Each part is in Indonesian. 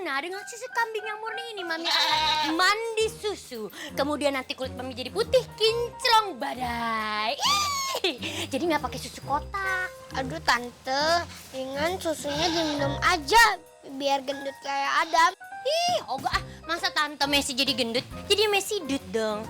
Nah, dengan susu kambing yang murni ini Mami akan mandi susu. Kemudian nanti kulit Mami jadi putih, kinclong badai. Jadi nggak pakai susu kotak. Aduh Tante, ringan susunya diminum aja biar gendut kayak Adam. Ih, ogah ah, masa Tante Messi jadi gendut? Jadi Messi dut dong.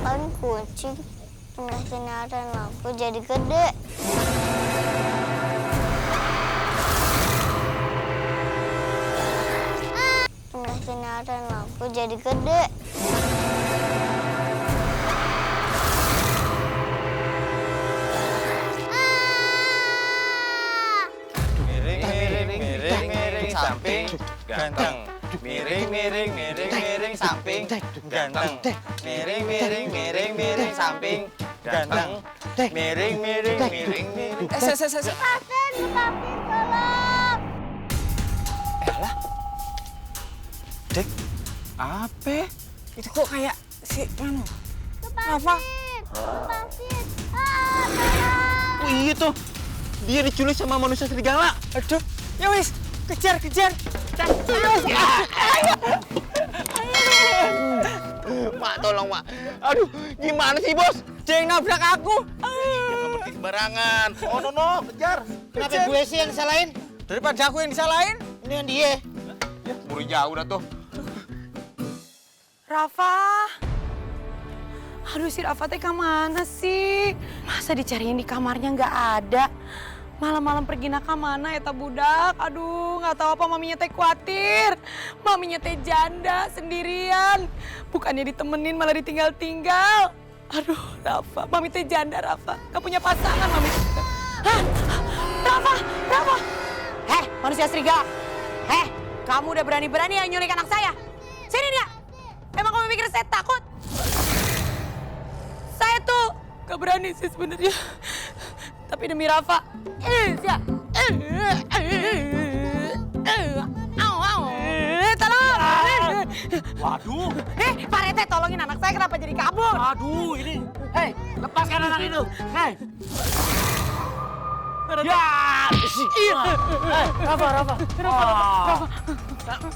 Kan kucing kena sinaran lampu jadi gede. Kena sinaran lampu jadi gede. Miring, miring, miring, miring, samping, ganteng. Miring, miring, miring, miring, samping, ganteng. Miring, miring, miring, miring, samping, ganteng. Miring, miring, miring, miring. Lepasin, tolong. Elah. Dek, apa? Itu kok kayak si Manu? Apa? Lepasin. Tolong. Oh iya tuh, dia diculik sama manusia serigala. Aduh, ya wis, kejar, kejar. Mak, tolong, Mak. Aduh, gimana sih, Bos? Dia yang nabrak aku. Jangan pergi sembarangan. Oh, no, kejar. Kenapa gue sih yang disalahin? Daripada aku yang disalahin, ini yang dia. Ya, buru jauh dah tuh. Rafa. Aduh si Rafa teh kemana sih? Masa dicariin di kamarnya nggak ada? Malam-malam pergi nak kemana ya budak? Aduh nggak tahu apa maminya teh khawatir. Maminya teh janda sendirian. Bukannya ditemenin malah ditinggal-tinggal. Aduh Rafa, mami teh janda Rafa. Gak punya pasangan mami. Hah? Rafa, Rafa. Heh manusia serigala. Heh kamu udah berani-berani yang nyulik anak saya. Sini dia. Emang kamu pikir saya takut? Saya tuh gak berani sih sebenarnya. Tapi demi Rafa. Tolong. Waduh. Pak Rete tolongin anak saya kenapa jadi kabur? Aduh, ini. Hei, lepaskan anak itu. Hei. Ya. Rafa.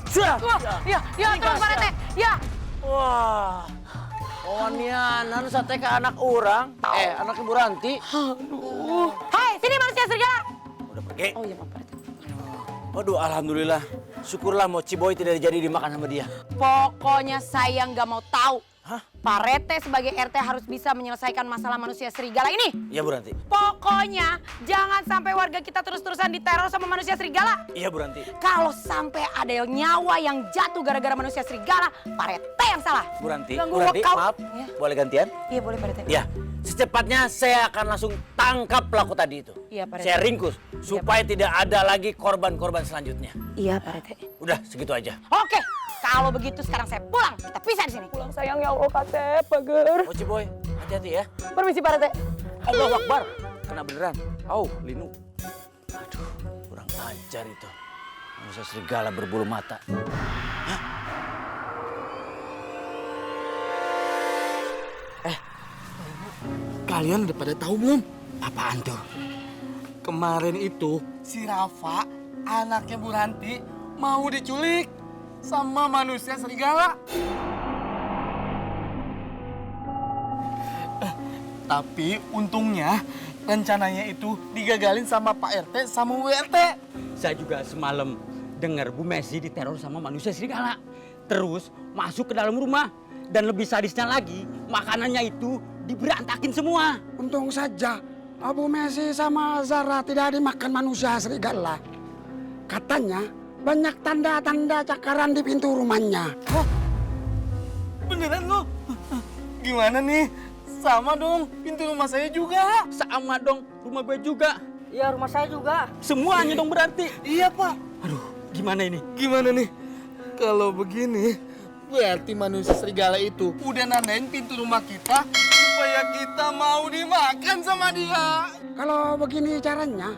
Sudah. Ya, tolong Pak Rete. Ya. Wah. Onianan sate ke anak orang. Anak Ibu Ranti. Aduh. Hai, sini manusia serigala. Udah pergi. Oh iya Pak Rete. Waduh, alhamdulillah. Syukurlah Mochi Boy tidak jadi dimakan sama dia. Pokoknya saya nggak mau tahu. Hah? Pak Rete sebagai RT harus bisa menyelesaikan masalah manusia serigala ini. Iya, Bu Ranti. Pokoknya jangan sampai warga kita terus-terusan diteror sama manusia serigala. Iya, Bu Ranti. Kalau sampai ada nyawa yang jatuh gara-gara manusia serigala, Pak Rete yang salah. Bu Ranti, Ganggu Bu Ranti, workout. maaf. Ya. Boleh gantian? Iya boleh Pak Rete. Ya, secepatnya saya akan langsung tangkap pelaku tadi itu. Iya, Pak Rete. Saya ringkus supaya tidak ada lagi korban-korban selanjutnya. Iya Pak Rete. Udah, segitu aja. Oke, kalau begitu sekarang saya pulang. Kita pisah di sini. Pulang sayang ya Allah Kak Pager. Mochi Boy, hati-hati ya. Permisi Pak Rete. Allahu Akbar. Kena beneran. Linu. Aduh, kurang ajar itu. Manusia serigala berbulu mata. Hah? Kalian udah pada tahu belum? Apaan tuh? Kemarin itu si Rafa, anaknya Bu Ranti, mau diculik sama manusia serigala. Tapi untungnya rencananya itu digagalin sama Pak RT sama Bu RT. Saya juga semalam dengar Bu Messi diteror sama manusia serigala. Terus masuk ke dalam rumah. Dan lebih sadisnya lagi, makanannya itu diberantakin semua. Untung saja Abu Messi sama Zara tidak dimakan manusia serigala. Katanya banyak tanda-tanda cakaran di pintu rumahnya. Beneran lo? Gimana nih? Sama dong, pintu rumah saya juga. Sama dong, rumah gue juga. Iya, rumah saya juga. Semuanya dong berarti. Iya, Pak. Aduh, gimana ini? Gimana nih? Kalau begini, berarti manusia serigala itu udah nandain pintu rumah kita supaya kita mau dimakan sama dia. Kalau begini caranya,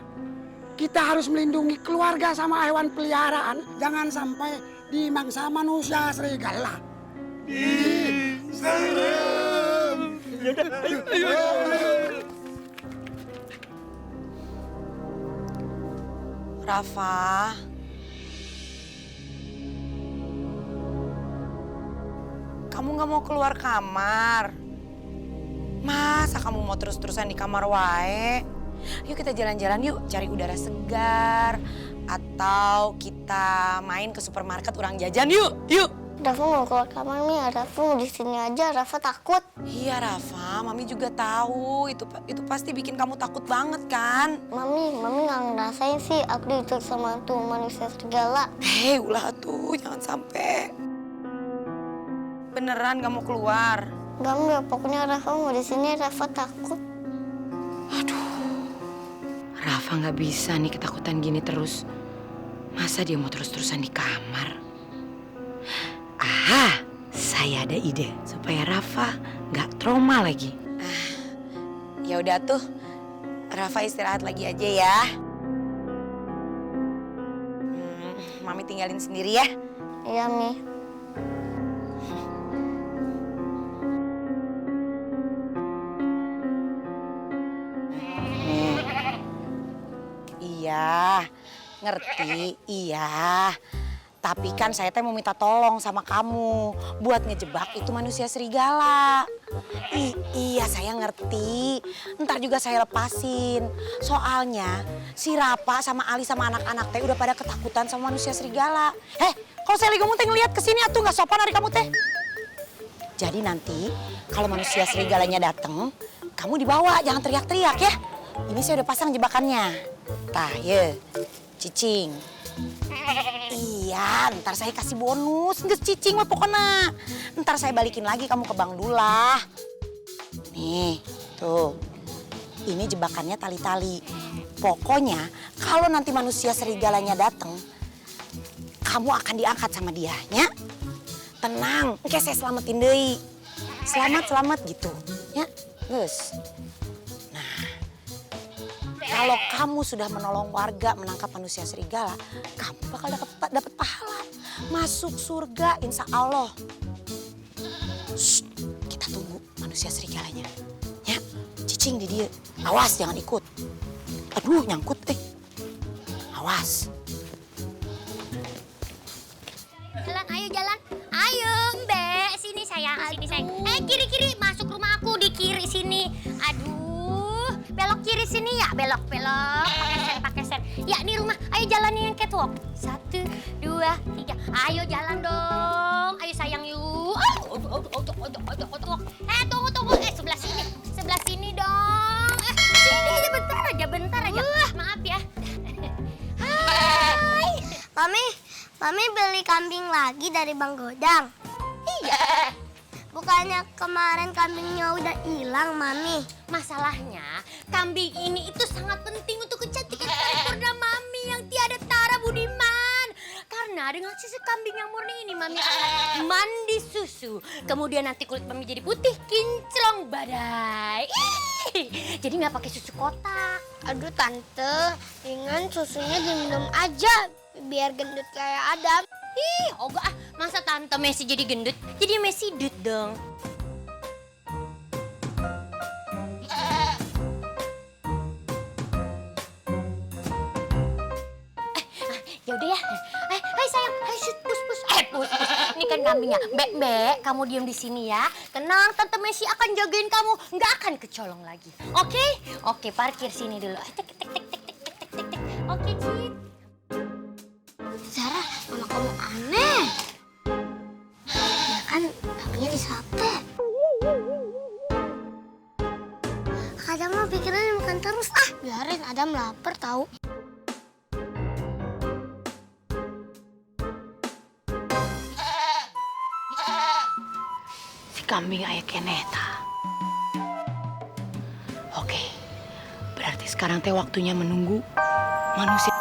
kita harus melindungi keluarga sama hewan peliharaan. Jangan sampai dimangsa manusia serigala. Serem. Yaudah, ayo. Rafa. Kamu nggak mau keluar kamar? Masa kamu mau terus-terusan di kamar wae? Yuk kita jalan-jalan yuk, cari udara segar. Atau kita main ke supermarket orang jajan yuk, yuk. Rafa mau keluar kamar nih, Rafa mau di sini aja, Rafa takut. Iya Rafa, Mami juga tahu itu pasti bikin kamu takut banget kan? Mami nggak ngerasain sih aku diculik sama tuh manusia serigala. Hei, ulah tuh, jangan sampai. Beneran gak mau keluar? Enggak, pokoknya Rafa mau di sini, Rafa takut. Rafa nggak bisa nih ketakutan gini terus. Masa dia mau terus-terusan di kamar? Aha, saya ada ide supaya Rafa nggak trauma lagi. Ya udah tuh, Rafa istirahat lagi aja ya. Mami tinggalin sendiri ya. Iya, Mi. Iya, ngerti, iya. Tapi kan saya teh mau minta tolong sama kamu buat ngejebak itu manusia serigala. Iya, saya ngerti. Ntar juga saya lepasin. Soalnya si Rafa sama Ali sama anak-anak teh udah pada ketakutan sama manusia serigala. Kalau saya lagi ngomong teh ngeliat kesini atuh nggak sopan hari kamu teh. Jadi nanti kalau manusia serigalanya dateng, kamu dibawa, jangan teriak-teriak ya. Ini saya udah pasang jebakannya. Tah, ye, cicing. Iya, ntar saya kasih bonus. Nggak cicing mah pokoknya. Ntar saya balikin lagi kamu ke Bang Dullah. Nih, tuh. Ini jebakannya tali-tali. Pokoknya kalau nanti manusia serigalanya datang, kamu akan diangkat sama dia, ya. Tenang, oke saya selamatin deui. Selamat gitu, ya. Geus. Kalau kamu sudah menolong warga menangkap manusia serigala, kamu bakal dapat pahala. Masuk surga insya Allah. Shh, kita tunggu manusia serigalanya. Ya, cicing di dia. Awas jangan ikut. Aduh, nyangkut Awas. Jalan, ayo jalan. Ayo, Mbak. Sini sayang, sini sayang. Kiri-kiri, masuk rumah aku di kiri sini. Aduh. Belok kiri sini ya, belok. Pakai sen. Ya, ini rumah. Ayo jalani yang catwalk. 1, 2, 3. Ayo jalan dong. Ayo sayang yuk. Tunggu. Sebelah sini dong. Sini aja bentar aja. Maaf ya. Hai. Mami beli kambing lagi dari Bang Godang. Iya. Bukannya kemarin kambingnya udah hilang, Mami? Masalahnya, kambing ini itu sangat penting untuk kecantikan paripurna Mami yang tiada tara budiman. Karena dengan susu kambing yang murni ini, Mami akan mandi susu. Kemudian nanti kulit Mami jadi putih, kinclong badai. Jadi nggak pakai susu kotak. Aduh, Tante, ringan susunya diminum aja biar gendut kayak Adam. Ogah masa Tante Messi jadi gendut? Jadi Messi dut dong. Yaudah ya. Hai sayang, pus. Ini kan kambingnya. Mbak, kamu diam di sini ya. Tenang, Tante Messi akan jagain kamu, nggak akan kecolong lagi. Oke, parkir sini dulu. Tek. Oke, Cid. Zara, mama kamu aneh. Ya kan, kambingnya di sate. Adam mah pikirannya makan terus. Biarin Adam lapar tahu. kambing ayah keneta. Oke, berarti sekarang teh waktunya menunggu manusia